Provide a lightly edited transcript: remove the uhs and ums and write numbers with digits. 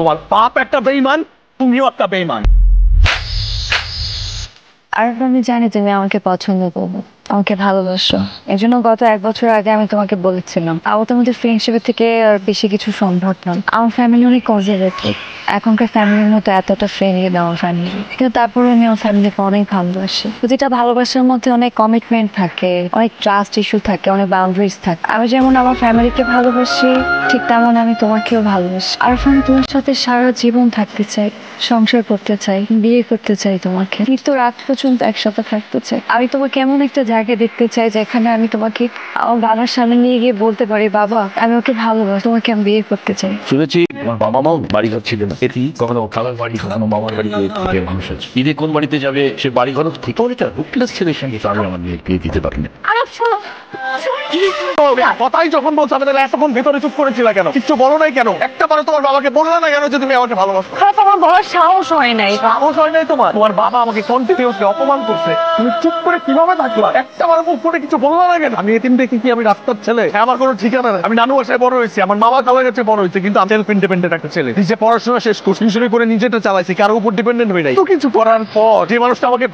তোমার বাপ একটা বেঈমান, তুমিও একটা বেঈমান। আর আমি জানি তুমি আমাকে পছন্দ করো, আমাকে ভালোবাসো। এই জন্য গত 1 বছর আগে আমি তোমাকে বলেছিলাম আমাদের ফ্রেন্ডশিপের থেকে আর বেশি কিছু সম্ভব না। আমার ফ্যামিলি অনেক কনজারভেটিভ, এখনকার ফ্যামিলির মতো এতটা ফ্রেন্ডলি না আমার ফ্যামিলি, কিন্তু তারপরে আমি আমার ফ্যামিলিকে অনেক ভালোবাসি। প্রতিটা ভালোবাসার মধ্যে অনেক কমিটমেন্ট থাকে, অনেক ট্রাস্ট ইস্যু থাকে, অনেক বাউন্ডারিজ থাকে। আমি যেমন আমার ফ্যামিলিকে ভালোবাসি, ঠিক তেমন আমি তোমাকেও ভালোবাসি। আর আমি তোমার সাথে সারা জীবন থাকতে চাই, সংসার করতে চাই, বিয়ে করতে চাই, তোমাকে মৃত্যুর রাত পর্যন্ত একসাথে থাকতে চাই। আমি তোমাকে এমন একটা জায়গায় দেখতে চাই যেখানে আমি তোমাকে আমার বাবার সামনে নিয়ে গিয়ে বলতে পারি, বাবা আমি ওকে ভালোবাসি, তোমাকে আমি বিয়ে করতে চাই। শুনেছি তোমার বাবা মাও বাড়ি ঘর ছিল না, এটি কখনো খালার বাড়ি কখনো মামার বাড়ি থেকে মানুষ আছে। ঈদে কোন বাড়িতে যাবে সে বাড়ি ঘর ঠিক এটা রুটলেস ছেলের সঙ্গে তো আমি আমার মেয়ে বিয়ে দিতে পারি না। কথাই যখন বলছো আমি তাহলে এতক্ষণ ভেতরে চুপ করেছিল কেন? কিচ্ছু বলো নাই কেন? একটা বারে তোমার বাবাকে বললে না কেন যে তুমি আমাকে ভালোবাসো? আমার বলার সাহস হয় নাই। সাহস হয় নাই তোমার? তোমার বাবা আমাকে কন্টিনিউসলি অপমান করছে, তুমি চুপ করে কিভাবে থাকলা? একটা বার মুখ করে কিছু বললো না কেন? আমি এতিম দেখি কি আমি রাস্তার ছেলে? হ্যাঁ, আমার কোনো ঠিকানা নেই। আমি নানু বাসায় বড় হয়েছি, আমার মামা খালার কাছে বড় হয়েছে, কিন্তু আমি সেলফ ইন্ডিপেন্ডেন্ট একটা ছেলে। নিজে পড়াশোনা শেষ করছি, টিউশনি করে নিজেটা চালাইছি, কারো উপর ডিপেন্ডেন্ট হয়ে নাই। তো কিছু করার পর যে মানুষটা আমাকে